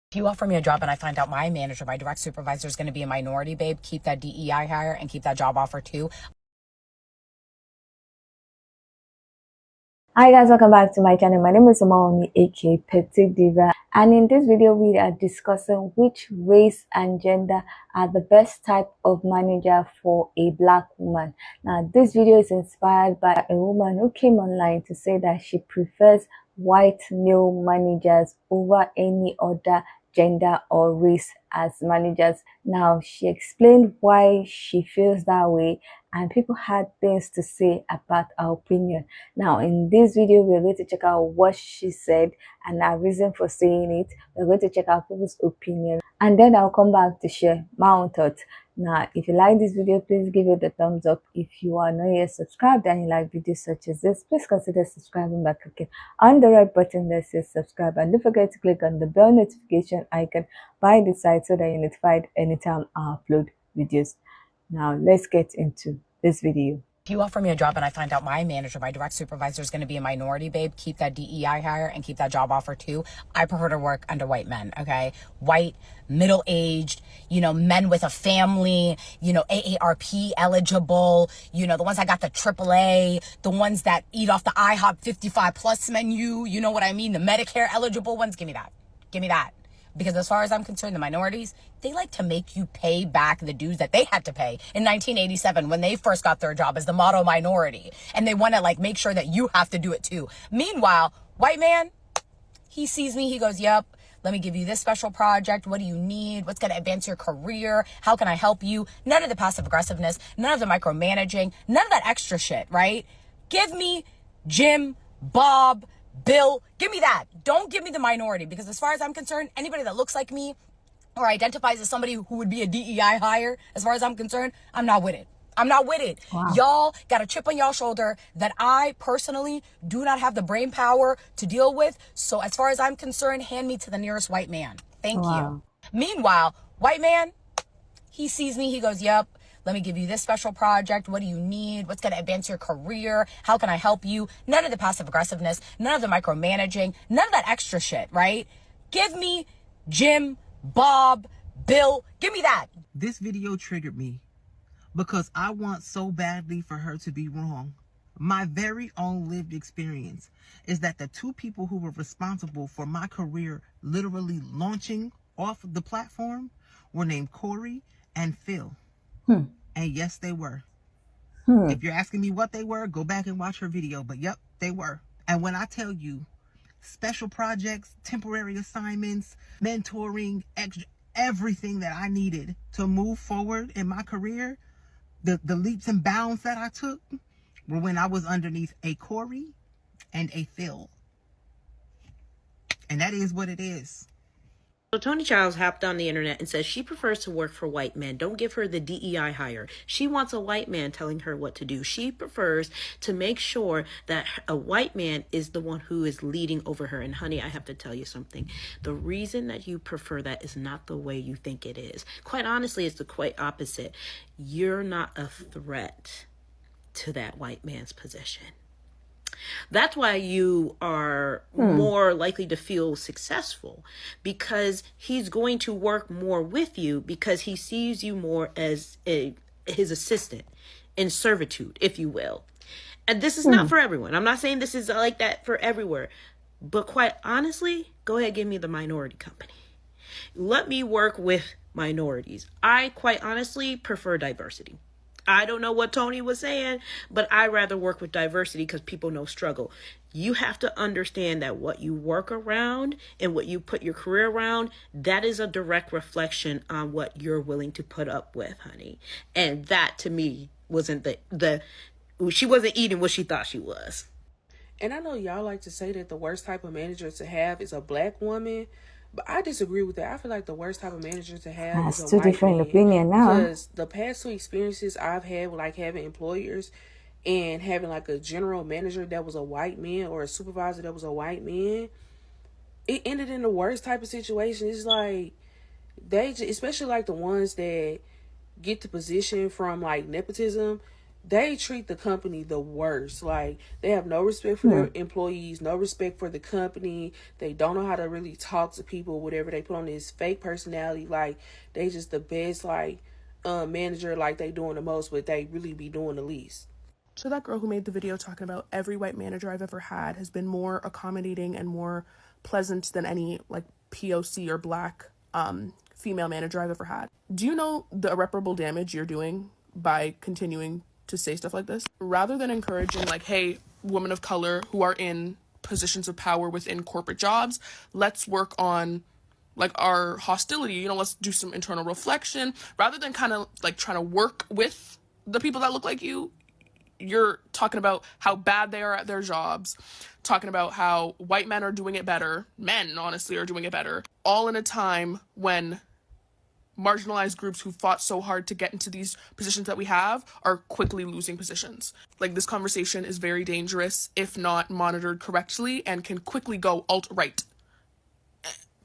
If you offer me a job and I find out my manager, my direct supervisor is going to be a minority, babe, keep that DEI hire and keep that job offer too. Hi guys, welcome back to my channel. My name is Omaomi, aka Petite Diva, and in this video we are discussing which race and gender are the best type of manager for a black woman. Now this video is inspired by a woman who came online to say that she prefers white male managers over any other gender or race as managers. Now she explained why she feels that way, and people had things to say about her opinion. Now in this video we're going to check out what she said and her reason for saying it. We're going to check out people's opinion, and then I'll come back to share my own thoughts. Now if you like this video, please give it a thumbs up. If you are not yet subscribed and you like videos such as this, please consider subscribing by clicking on the red button that says subscribe, and don't forget to click on the bell notification icon by the side so that you're notified anytime I upload videos. Now let's get into this video. If you offer me a job and I find out my manager, my direct supervisor is going to be a minority, babe, keep that DEI hire and keep that job offer too. I prefer to work under white men, okay? White, middle-aged, men with a family, AARP eligible, the ones that got the AAA, the ones that eat off the IHOP 55 plus menu, you know what I mean? The Medicare eligible ones, give me that. Give me that. Because as far as I'm concerned, the minorities, they like to make you pay back the dues that they had to pay in 1987 when they first got their job as the model minority. And they want to make sure that you have to do it too. Meanwhile, white man, he sees me, he goes, yep, let me give you this special project. What do you need? What's going to advance your career? How can I help you? None of the passive aggressiveness, none of the micromanaging, none of that extra shit, right? Give me Jim, Bob, Bill, give me that. Don't give me the minority, because as far as I'm concerned, anybody that looks like me or identifies as somebody who would be a DEI hire, as far as I'm concerned, I'm not with it. I'm not with it. Wow. Y'all got a chip on y'all shoulder that I personally do not have the brain power to deal with. So as far as I'm concerned, hand me to the nearest white man. Thank you. Meanwhile, white man, he sees me, he goes, yep, let me give you this special project. What do you need? What's going to advance your career? How can I help you? None of the passive aggressiveness, none of the micromanaging, none of that extra shit, right? Give me Jim, Bob, Bill, give me that. This video triggered me because I want so badly for her to be wrong. My very own lived experience is that the two people who were responsible for my career literally launching off the platform were named Corey and Phil. And yes, they were. If you're asking me what they were, go back and watch her video. But yep, they were. And when I tell you special projects, temporary assignments, mentoring, everything that I needed to move forward in my career, the leaps and bounds that I took were when I was underneath a Corey and a Phil. And that is what it is. So Tony Childs hopped on the internet and says she prefers to work for white men. Don't give her the DEI hire. She wants a white man telling her what to do. She prefers to make sure that a white man is the one who is leading over her. And honey, I have to tell you something. The reason that you prefer that is not the way you think it is. Quite honestly, it's the quite opposite. You're not a threat to that white man's position. That's why you are more likely to feel successful, because he's going to work more with you because he sees you more as his assistant in servitude, if you will. And this is not for everyone. I'm not saying this is like that for everywhere. But quite honestly, go ahead, give me the minority company. Let me work with minorities. I quite honestly prefer diversity. I don't know what Tony was saying, but I rather work with diversity because people know struggle. You have to understand that what you work around and what you put your career around, that is a direct reflection on what you're willing to put up with, honey. And that to me wasn't she wasn't eating what she thought she was. And I know y'all like to say that the worst type of manager to have is a black woman, but I disagree with that. I feel like the worst type of manager to have is a two white different man. opinion now. Because the past two experiences I've had with having employers and having a general manager that was a white man or a supervisor that was a white man, it ended in the worst type of situation. It's they, especially the ones that get the position from nepotism, they treat the company the worst. Like, they have no respect for their employees, no respect for the company. They don't know how to really talk to people, whatever. They put on this fake personality. Like, they just the best, like, manager, like they doing the most, but they really be doing the least. So that girl who made the video talking about every white manager I've ever had has been more accommodating and more pleasant than any like POC or black female manager I've ever had. Do you know the irreparable damage you're doing by continuing to say stuff like this? Rather than encouraging like, hey, women of color who are in positions of power within corporate jobs, let's work on like our hostility, you know, let's do some internal reflection. Rather than kind of like trying to work with the people that look like you, you're talking about how bad they are at their jobs, talking about how white men are doing it better, men honestly are doing it better, all in a time when marginalized groups who fought so hard to get into these positions that we have are quickly losing positions. Like, this conversation is very dangerous if not monitored correctly and can quickly go alt-right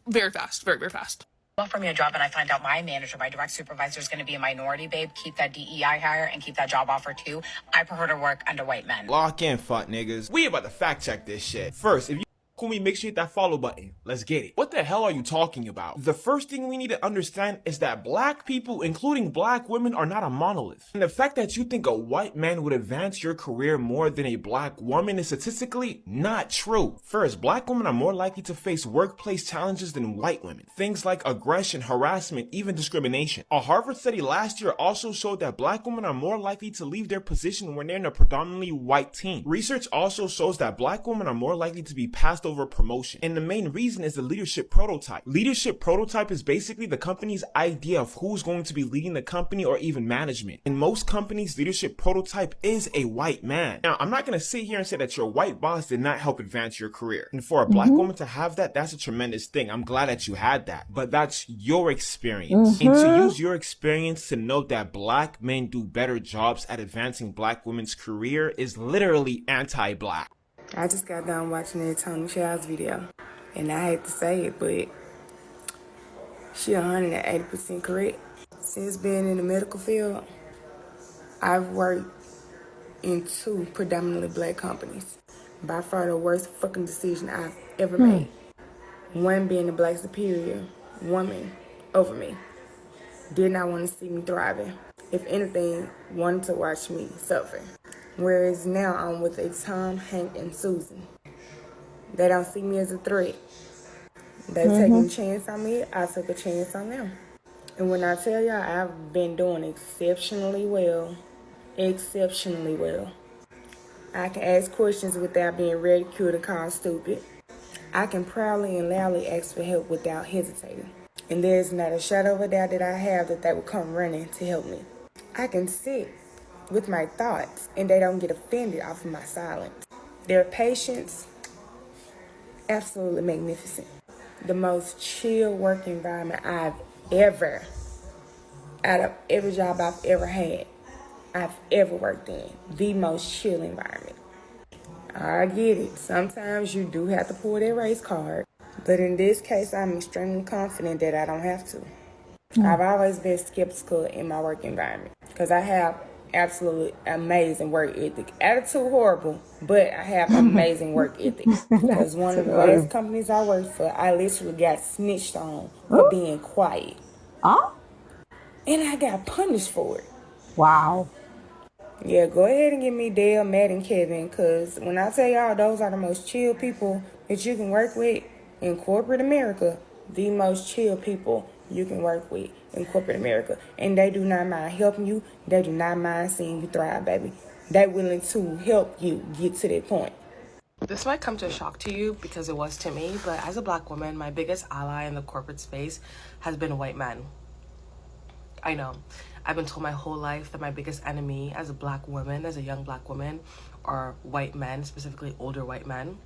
very fast, very, very fast. Offer me a job and I find out my manager, my direct supervisor is going to be a minority, babe, keep that DEI hire and keep that job offer too. I prefer to work under white men. Lock in, fuck niggas. We about to fact check this shit. First, if you with me, make sure you hit that follow button. Let's get it. What the hell are you talking about? The first thing we need to understand is that black people, including black women, are not a monolith. And the fact that you think a white man would advance your career more than a black woman is statistically not true. First, black women are more likely to face workplace challenges than white women. Things like aggression, harassment, even discrimination. A Harvard study last year also showed that black women are more likely to leave their position when they're in a predominantly white team. Research also shows that black women are more likely to be passed over promotion. And the main reason is the leadership prototype. Leadership prototype is basically the company's idea of who's going to be leading the company or even management. In most companies, leadership prototype is a white man. Now, I'm not going to sit here and say that your white boss did not help advance your career. And for a black woman to have that, that's a tremendous thing. I'm glad that you had that. But that's your experience. And to use your experience to know that black men do better jobs at advancing black women's career is literally anti-black. I just got done watching that Tony Child's video, and I hate to say it, but she 180% correct. Since being in the medical field, I've worked in 2 predominantly black companies. By far the worst fucking decision I've ever made. One being a black superior woman over me. Did not want to see me thriving. If anything, wanted to watch me suffer. Whereas now I'm with a Tom, Hank, and Susan. They don't see me as a threat. They taking a chance on me, I took a chance on them. And when I tell y'all, I've been doing exceptionally well. Exceptionally well. I can ask questions without being ridiculed and called stupid. I can proudly and loudly ask for help without hesitating. And there's not a shadow of a doubt that I have that they will come running to help me. I can sit with my thoughts and they don't get offended off of my silence. Their patience, absolutely magnificent. The most chill work environment I've ever, out of every job I've ever had, I've ever worked in. The most chill environment. I get it. Sometimes you do have to pull that race card. But in this case, I'm extremely confident that I don't have to. I've always been skeptical in my work environment because I have absolutely amazing work ethic. Attitude horrible, but I have amazing work ethic. Because one of the last companies I worked for, I literally got snitched on for being quiet. Huh? And I got punished for it. Wow. Yeah, go ahead and give me Dale, Matt, and Kevin, because when I tell y'all those are the most chill people that you can work with in corporate America, the most chill people you can work with in corporate America. And they do not mind helping you. They do not mind seeing you thrive, baby. They're willing to help you get to that point. This might come to a shock to you because it was to me, but as a black woman, my biggest ally in the corporate space has been white men. I know. I've been told my whole life that my biggest enemy as a black woman, as a young black woman, are white men, specifically older white men.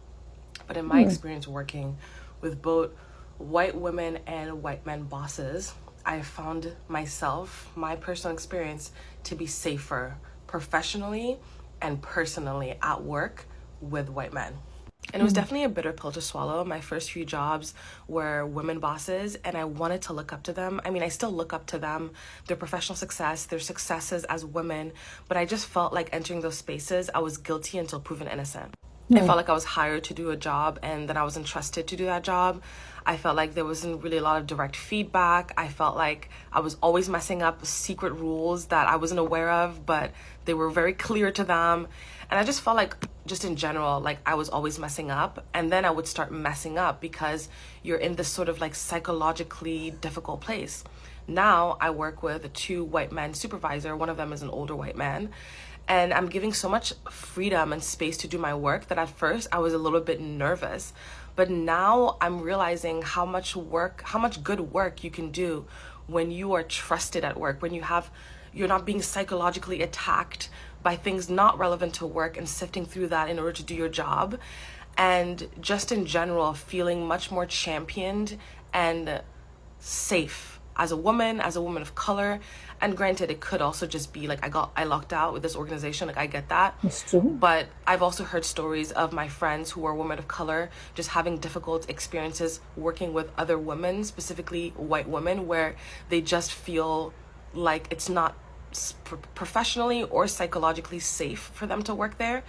But in my experience working with both white women and white men bosses, I found myself, my personal experience, to be safer professionally and personally at work with white men. And it was definitely a bitter pill to swallow. My first few jobs were women bosses, and I wanted to look up to them. I mean, I still look up to them, their professional success, their successes as women, but I just felt like entering those spaces, I was guilty until proven innocent. I felt like I was hired to do a job and then I was entrusted to do that job. I felt like there wasn't really a lot of direct feedback. I felt like I was always messing up secret rules that I wasn't aware of, but they were very clear to them. And I just felt like, just in general, like I was always messing up. And then I would start messing up because you're in this sort of like psychologically difficult place. Now I work with a 2 white men supervisor. One of them is an older white man. And I'm giving so much freedom and space to do my work that at first I was a little bit nervous. But now I'm realizing how much good work you can do when you are trusted at work, when you're not being psychologically attacked by things not relevant to work and sifting through that in order to do your job. And just in general, feeling much more championed and safe as a woman of color. And granted, it could also just be like I locked out with this organization, like I get that. It's true. But I've also heard stories of my friends who are women of color just having difficult experiences working with other women, specifically white women, where they just feel like it's not professionally or psychologically safe for them to work there.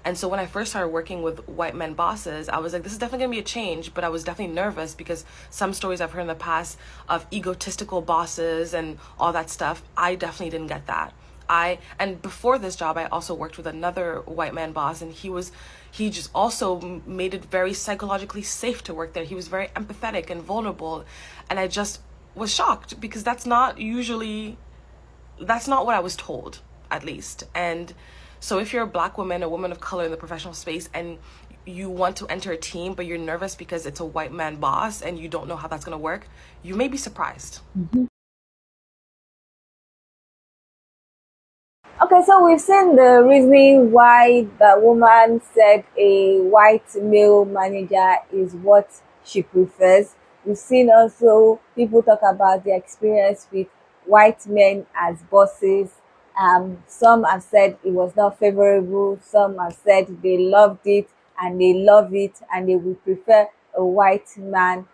And so when I first started working with white men bosses, I was like, this is definitely gonna be a change, but I was definitely nervous because some stories I've heard in the past of egotistical bosses and all that stuff, I definitely didn't get that. And before this job, I also worked with another white man boss, and he just also made it very psychologically safe to work there. He was very empathetic and vulnerable. And I just was shocked because that's not what I was told, at least. And so if you're a Black woman, a woman of color in the professional space, and you want to enter a team, but you're nervous because it's a white man boss and you don't know how that's going to work, you may be surprised. Okay, so we've seen the reasoning why the woman said a white male manager is what she prefers. We've seen also people talk about their experience with white men as bosses. Some have said it was not favorable. Some have said they loved it and they love it and they would prefer a white man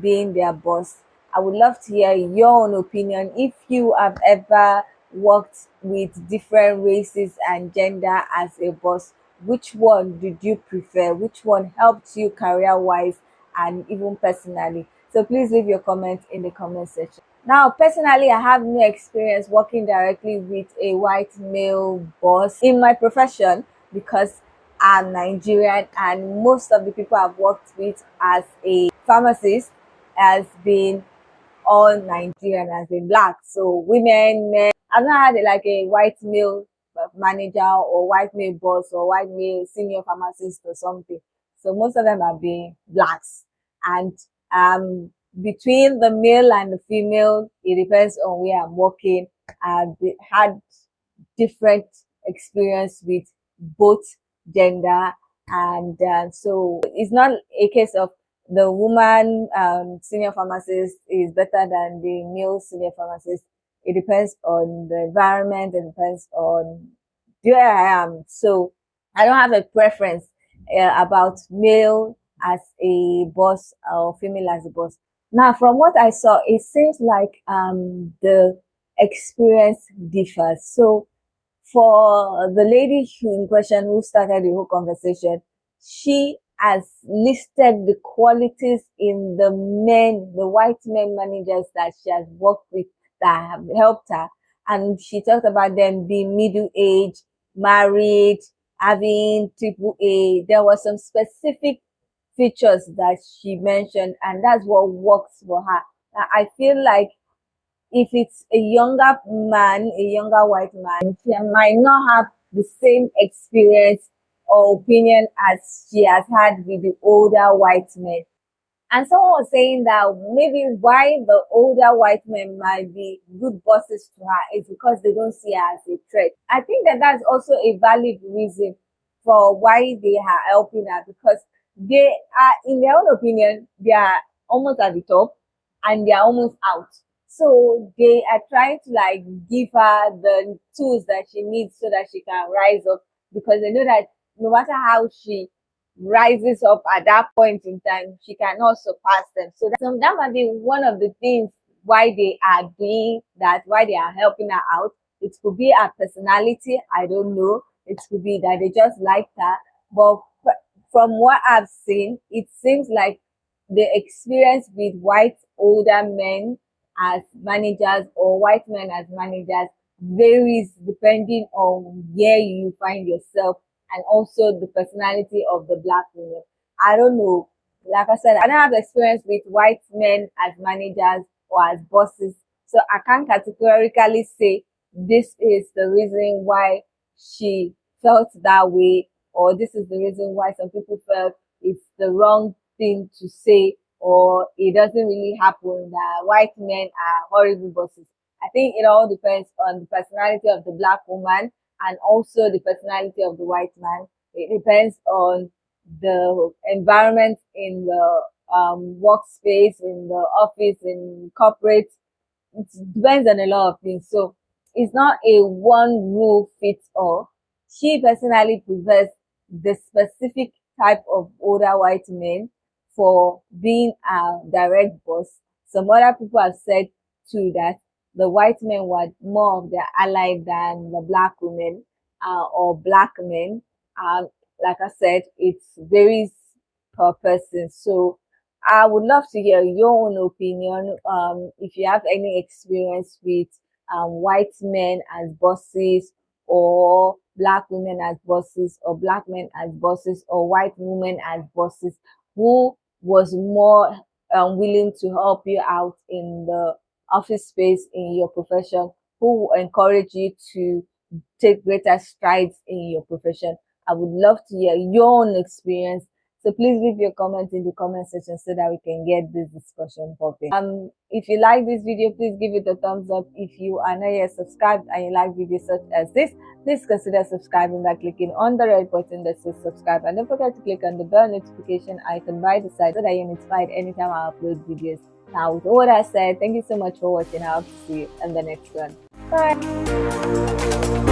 being their boss. I would love to hear your own opinion. If you have ever worked with different races and gender as a boss, which one did you prefer? Which one helped you career-wise and even personally? So please leave your comments in the comment section. Now, personally, I have no experience working directly with a white male boss in my profession because I'm Nigerian and most of the people I've worked with as a pharmacist has been all Nigerian, has been Black. So women, men, I've not had like a white male manager or white male boss or white male senior pharmacist or something. So most of them have been Blacks. And between the male and the female, it depends on where I'm working. I've had different experience with both gender, and so it's not a case of the woman senior pharmacist is better than the male senior pharmacist. It depends on the environment. It depends on where I am. So I don't have a preference about male as a boss or female as a boss. Now, from what I saw, it seems like the experience differs. So for the lady in question who started the whole conversation, she has listed the qualities in the white men managers that she has worked with that have helped her. And she talked about them being middle-aged, married, having AAA. There were some specific features that she mentioned, and that's what works for her. Now, I feel like if it's a younger man, a younger white man, she might not have the same experience or opinion as she has had with the older white men. And someone was saying that maybe why the older white men might be good bosses to her is because they don't see her as a threat. I think that that's also a valid reason for why they are helping her, because they are, in their own opinion, they are almost at the top and they are almost out. So they are trying to like give her the tools that she needs so that she can rise up, because they know that no matter how she rises up at that point in time, she cannot surpass them. So that might be one of the things why they are doing that, why they are helping her out. It could be her personality, I don't know. It could be that they just like her. But from what I've seen, it seems like the experience with white older men as managers or white men as managers varies depending on where you find yourself and also the personality of the black woman. I don't know. Like I said, I don't have experience with white men as managers or as bosses, so I can't categorically say this is the reason why she felt that way, or this is the reason why some people felt it's the wrong thing to say, or it doesn't really happen that white men are horrible bosses. I think it all depends on the personality of the black woman and also the personality of the white man. It depends on the environment in the workspace, in the office, in corporate. It depends on a lot of things. So it's not a one rule fits all. She personally prefers the specific type of older white men for being a direct boss. Some other people have said too that the white men were more of their ally than the black women or black men. Like I said, it varies per person. So I would love to hear your own opinion. If you have any experience with white men as bosses, or black women as bosses, or black men as bosses, or white women as bosses, who was more willing to help you out in the office space in your profession, who encourage you to take greater strides in your profession. I would love to hear your own experience. So please leave your comments in the comment section so that we can get this discussion popping. If you like this video, please give it a thumbs up. If you are not yet subscribed and you like videos such as this, please consider subscribing by clicking on the red button that says subscribe, and don't forget to click on the bell notification icon by the side so that you're notified anytime I upload videos. Now, with all that said, thank you so much for watching. I hope to see you in the next one. Bye.